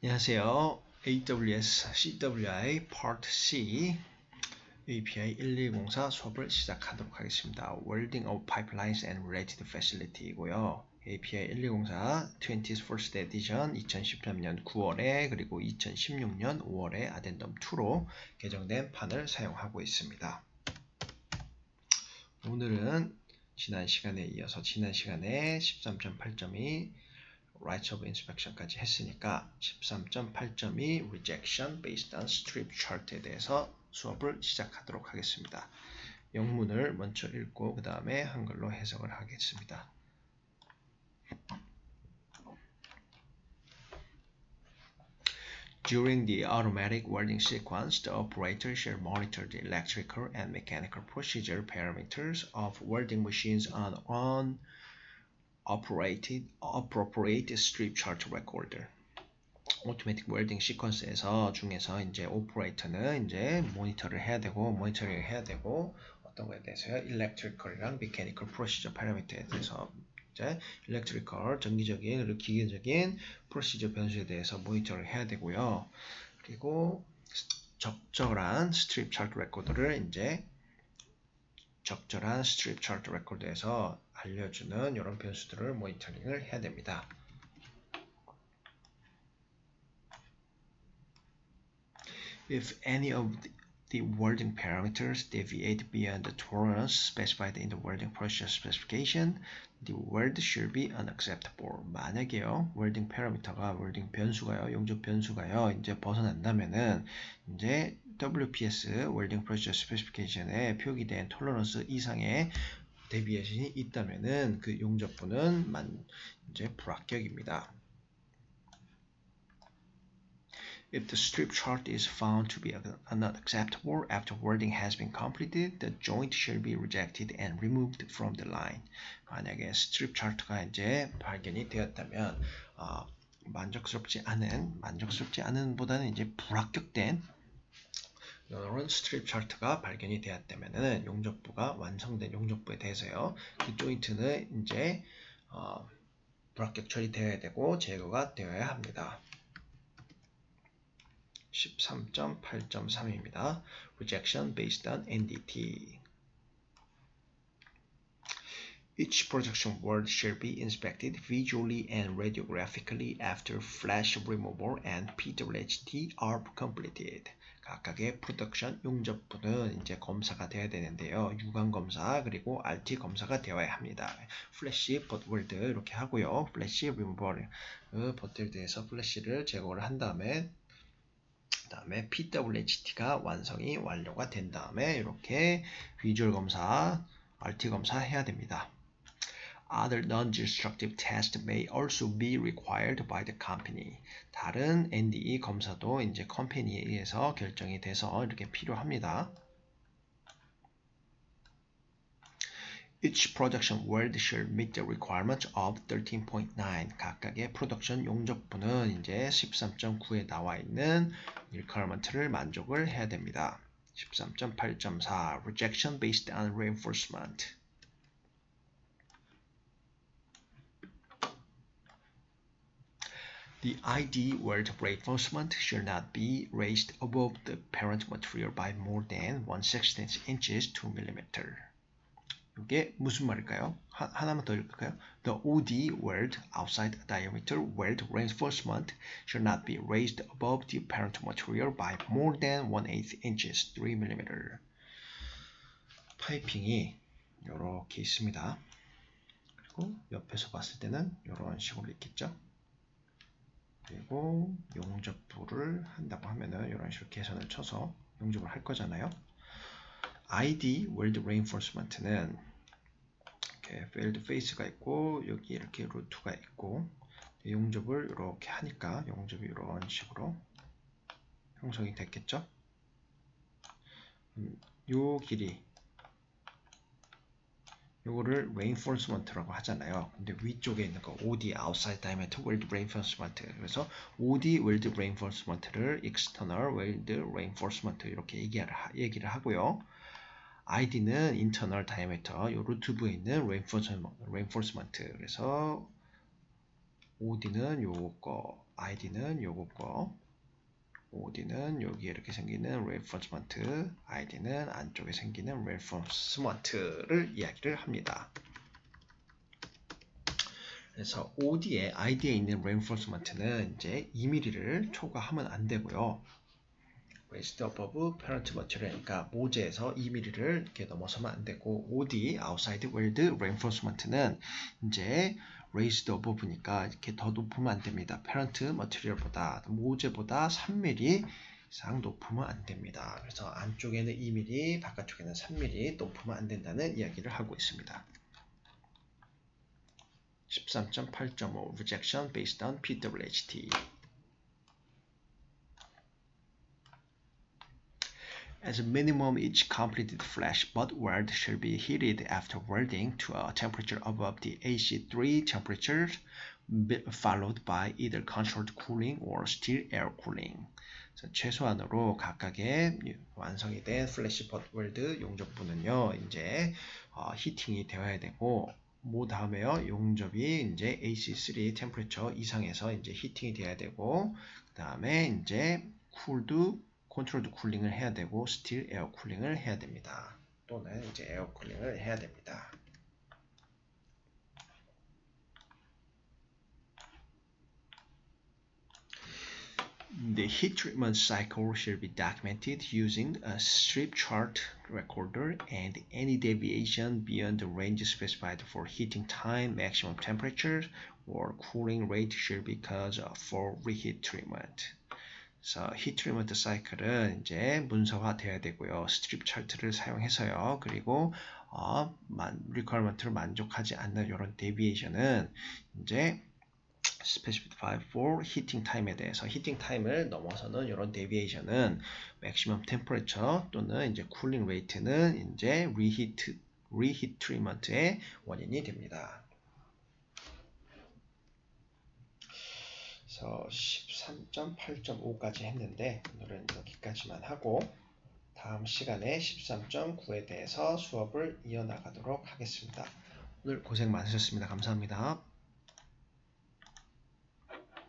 안녕하세요. AWS CWI Part C API 1104 수업을 시작하도록 하겠습니다. Welding of Pipelines and Related Facility이고요. API 1104 21st Edition 2013년 9월에 그리고 2016년 5월에 Addendum 2로 개정된 판을 사용하고 있습니다. 오늘은 지난 시간에 이어서 지난 시간에 13.8점이 Rights of Inspection까지 했으니까 13.8점이 Rejection Based on Strip Chart에 대해서 수업을 시작하도록 하겠습니다. 영문을 먼저 읽고 그 다음에 한글로 해석을 하겠습니다. During the automatic welding sequence, the operator shall monitor the electrical and mechanical procedure parameters of welding machines on appropriate strip chart recorder. 오토매틱 웰딩 시퀀스에서 중에서 이제 오퍼레이터는 이제 모니터링 해야 되고 어떤 거에 대해서요? 일렉트리컬이랑 메카니컬 프로시저 파라미터에 대해서 이제 일렉트리컬 전기적인 그리고 기계적인 프로시저 변수에 대해서 모니터를 해야 되고요. 그리고 적절한 스트립 차트 레코더를 이제 적절한 스트립 차트 레코더에서 알려주는 이런 변수들을 모니터링을 해야 됩니다. If any of the welding parameters deviate beyond the tolerance specified in the welding process specification, the weld should be unacceptable. 만약에요, 웰딩 파라미터가 웰딩 변수가요, 용접 변수가요, 이제 벗어난다면은 이제 WPS 웰딩 process specification에 표기된 톨러런스 이상의 데비에이션이 있다면은 그 용접부는 이제 불합격입니다. If the strip chart is found to be unacceptable after welding has been completed, the joint shall be rejected and removed from the line. 만약에 strip chart가 이제 발견이 되었다면 만족스럽지 않은 보다는 이제 불합격된 이런 스트립 차트가 발견이 되었다면은 용접부가 완성된 용접부에 대해서요. 그 조인트는 이제 불합격 처리되어야 되고 제거가 되어야 합니다. 13.8.3입니다. Rejection Based on NDT. Each projection weld shall be inspected visually and radiographically after flash removal and PWHT are completed. 각각의 프로덕션 용접부는 이제 검사가 되어야 되는데요. 유관 검사 그리고 RT 검사가 되어야 합니다. 플래시 봇 웰드 이렇게 하고요. 플래시 리무벌 봇웰드에서 플래시를 제거를 한 다음에 PWHT가 완료가 된 다음에 이렇게 비주얼 검사, RT 검사 해야 됩니다. Other non-destructive tests may also be required by the company. 다른 NDE 검사도 이제 컴퍼니에 의해서 결정이 돼서 이렇게 필요합니다. Each production weld shall meet the requirements of 13.9. 각각의 프로덕션 용접부는 이제 13.9에 나와 있는 requirement를 만족을 해야 됩니다. 13.8.4 Rejection Based on Reinforcement. The ID weld reinforcement should not be raised above the parent material by more than 1/16 inches 2 mm. 이게 무슨 말일까요? 하나만 더 읽을까요? The OD weld outside diameter weld reinforcement should not be raised above the parent material by more than 1/8 inches 3 mm. 파이핑이 이렇게 있습니다. 그리고 옆에서 봤을 때는 이런 식으로 있겠죠? 그리고 용접부를 한다고 하면은 이런 식으로 개선을 쳐서 용접을 할 거잖아요. ID weld reinforcement는 이렇게 field face가 있고 여기 이렇게 루트가 있고 용접을 이렇게 하니까 용접이 이런 식으로 형성이 됐겠죠. 요 길이 요거를 reinforcement라고 하잖아요. 근데 위쪽에 있는 거 OD outside diameter weld reinforcement. 그래서 OD weld reinforcement를 external weld reinforcement 이렇게 얘기를 하고요. ID는 internal diameter, 요 루트부에 있는 reinforcement. 그래서 OD는 요거 id는 요거 거, OD는 여기 이렇게 생기는 reinforcement, id는 안쪽에 생기는 reinforcement를 이야기를 합니다. 그래서 OD에 ID에 있는 reinforcement는 이제 2mm를 초과하면 안 되고요. raised above parent material, 그러니까 모재에서 2mm를 이렇게 넘어서면 안 되고, OD outside weld reinforcement는 이제 raised above니까 이렇게 더 높으면 안 됩니다. parent material보다 모재보다 3mm 이상 높으면 안 됩니다. 그래서 안쪽에는 2mm, 바깥쪽에는 3mm 높으면 안 된다는 이야기를 하고 있습니다. 13.8.5 Rejection Based on PWHT. As a minimum, each completed flash butt weld shall be heated after welding to a temperature above the AC3 temperature, followed by either controlled cooling or still air cooling. 최소한으로 각각의 완성이 된 플래시 버 웰드 용접부는요, 이제 히팅이 되어야 되고, 뭐 다음에요, 용접이 이제 AC3 템퍼레처 이상에서 이제 히팅이 돼야 되고, 그 다음에 이제 컨트롤드 쿨링을 해야 되고, 스틸 에어 쿨링을 해야 됩니다. 또는 이제 에어 쿨링을 해야 됩니다. The heat treatment cycle shall be documented using a strip chart recorder, and any deviation beyond the range specified for heating time, maximum temperature, or cooling rate shall be cause for reheat treatment. 그래서 히트 트리트먼트 사이클은 이제 문서화되어야 되고요. 스트립 차트를 사용해서요. 그리고 리퀘어먼트를 만족하지 않는 이런 데비에이션은 이제 specified for heating time에 대해서 히팅 타임을 넘어서는 이런 데비에이션은 maximum temperature 또는 이제 cooling rate는 이제 reheat treatment의 원인이 됩니다. 그래서 13.8.5까지 했는데 오늘은 여기까지만 하고 다음 시간에 13.9에 대해서 수업을 이어나가도록 하겠습니다. 오늘 고생 많으셨습니다. 감사합니다.